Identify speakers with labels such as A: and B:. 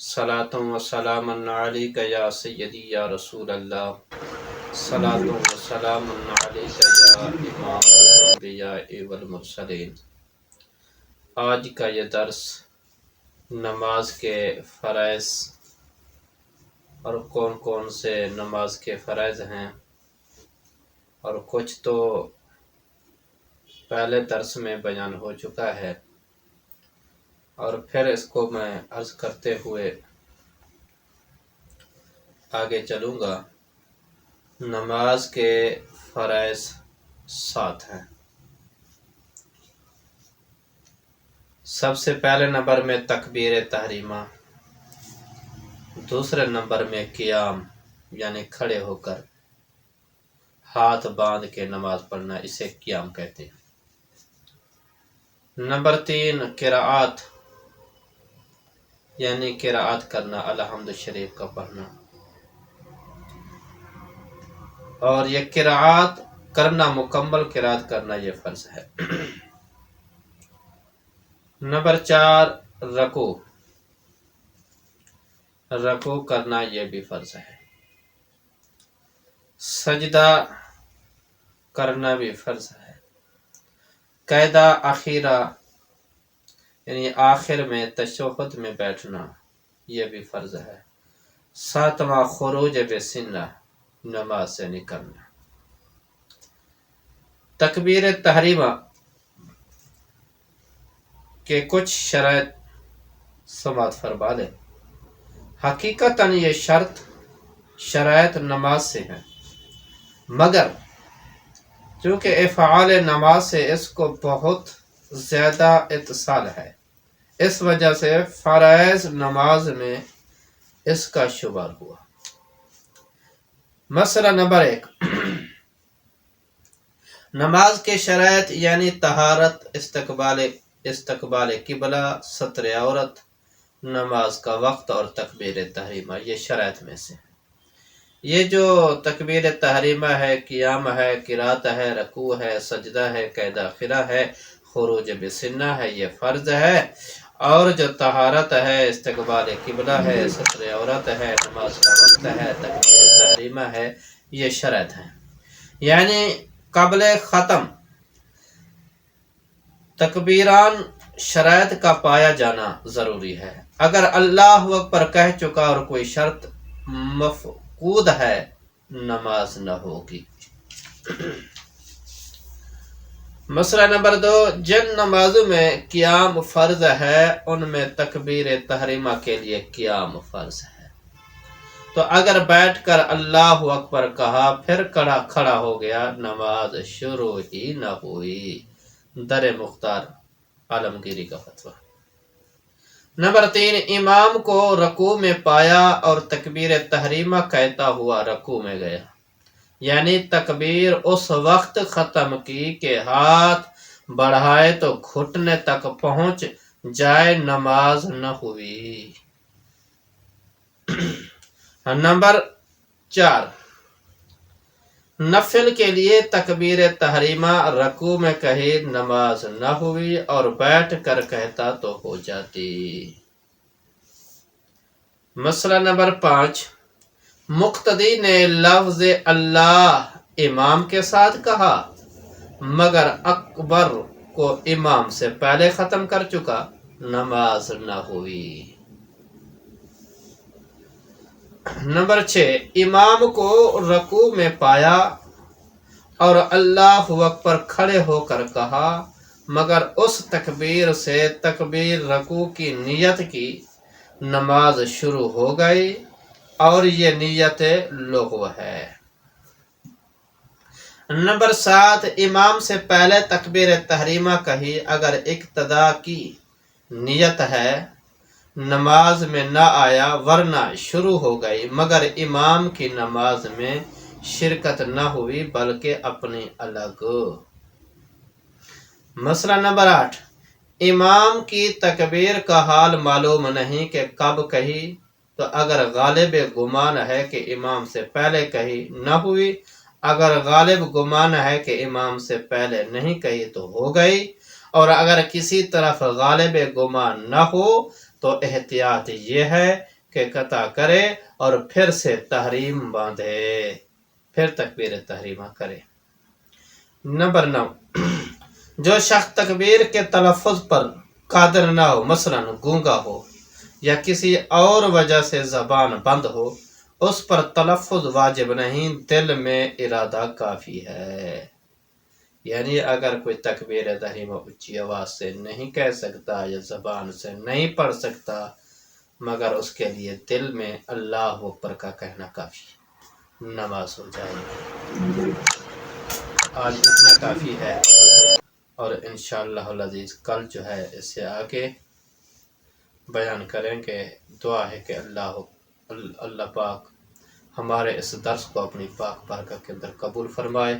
A: صلاۃ و سلام علیک یا سیدی یا رسول اللہ، صلاۃ و سلام علیک یا امام الانبیاء والمرسلین۔ آج کا یہ درس نماز کے فرائض اور کون کون سے نماز کے فرائض ہیں، اور کچھ تو پہلے درس میں بیان ہو چکا ہے، اور پھر اس کو میں عرض کرتے ہوئے آگے چلوں گا۔ نماز کے فرائض 7 ہیں۔ سب سے پہلے نمبر میں تکبیر تحریمہ، دوسرے نمبر میں قیام یعنی کھڑے ہو کر ہاتھ باندھ کے نماز پڑھنا، اسے قیام کہتے ہیں۔ نمبر 3 قراءت یعنی قراءت کرنا، الحمد شریف کا پڑھنا، اور یہ قراءت کرنا، مکمل قراءت کرنا یہ فرض ہے۔ نمبر 4 رکوع کرنا، یہ بھی فرض ہے۔ سجدہ کرنا بھی فرض ہے۔ قاعدہ اخیرہ یعنی آخر میں تشہد میں بیٹھنا، یہ بھی فرض ہے۔ 7واں خروج بسنہ، نماز سے نکلنا۔ تکبیر تحریمہ کے کچھ شرائط سماعت فرما لیں۔ حقیقتاً یہ شرائط نماز سے ہیں، مگر چونکہ افعال نماز سے اس کو بہت زیادہ اتصال ہے، اس وجہ سے فرائض نماز میں اس کا شمار ہوا۔ مسئلہ نمبر 1، نماز کے شرائط یعنی طہارت، استقبال قبلہ، ستر عورت، نماز کا وقت اور تکبیر تحریمہ، یہ شرائط میں سے ہیں۔ یہ جو تکبیر تحریمہ ہے، قیام ہے، قرات ہے، رکوع ہے، سجدہ ہے، قاعدہ اخیرہ ہے، خروج بسنہ ہے، یہ فرض ہے۔ اور جو طہارت ہے، استقبال قبلہ ہے، ستر عورت ہے، نماز کا وقت ہے، تکبیر تحریمہ ہے، یہ شرائط ہیں۔ یعنی قبل ختم تکبیران شرائط کا پایا جانا ضروری ہے۔ اگر اللہ اکبر کہہ چکا اور کوئی شرط مفقود ہے، نماز نہ ہوگی۔ مسئلہ نمبر 2، جن نمازوں میں قیام فرض ہے ان میں تکبیر تحریمہ کے لیے قیام فرض ہے۔ تو اگر بیٹھ کر اللہ اکبر کہا پھر کھڑا ہو گیا، نماز شروع ہی نہ ہوئی۔ در مختار عالمگیری کا فتویٰ۔ نمبر 3، امام کو رکوع میں پایا اور تکبیر تحریمہ کہتا ہوا رکوع میں گیا، یعنی تکبیر اس وقت ختم کی کہ ہاتھ بڑھائے تو گھٹنے تک پہنچ جائے، نماز نہ ہوئی۔ نمبر 4، نفل کے لیے تکبیر تحریمہ رکوع میں کہی، نماز نہ ہوئی، اور بیٹھ کر کہتا تو ہو جاتی۔ مسئلہ نمبر 5، مقتدی نے لفظ اللہ امام کے ساتھ کہا مگر اکبر کو امام سے پہلے ختم کر چکا، نماز نہ ہوئی۔ نمبر 6، امام کو رکوع میں پایا اور اللہ اکبر کھڑے ہو کر کہا مگر اس تکبیر سے تکبیر رکوع کی نیت کی، نماز شروع ہو گئی اور یہ نیت لغو ہے۔ نمبر 7، امام سے پہلے تکبیر تحریمہ کہی، اگر اقتدا کی نیت ہے نماز میں نہ آیا، ورنہ شروع ہو گئی مگر امام کی نماز میں شرکت نہ ہوئی بلکہ اپنی الگ۔ مسئلہ نمبر 8، امام کی تکبیر کا حال معلوم نہیں کہ کب کہی، تو اگر غالب گمان ہے کہ امام سے پہلے کہی، نہ ہوئی، اگر غالب گمان ہے کہ امام سے پہلے نہیں کہی تو ہو گئی، اور اگر کسی طرف غالب گمان نہ ہو تو احتیاط یہ ہے کہ قطع کرے اور پھر سے تحریم باندھے، پھر تکبیر تحریمہ کرے۔ نمبر 9، جو شخص تکبیر کے تلفظ پر قادر نہ ہو، مثلا گونگا ہو یا کسی اور وجہ سے زبان بند ہو، اس پر تلفظ واجب نہیں، دل میں ارادہ کافی ہے۔ یعنی اگر کوئی تکبیر تحریمہ اونچی آواز سے نہیں کہہ سکتا یا زبان سے نہیں پڑھ سکتا، مگر اس کے لیے دل میں اللہ اکبر کا کہنا کافی ہے، نماز ہو جائے گی۔ آج اتنا کافی ہے، اور انشاءاللہ العزیز کل جو ہے اس سے آگے بیان کریں گے۔ دعا ہے کہ اللہ پاک ہمارے اس درس کو اپنی پاک بارگاہ کے اندر قبول فرمائے۔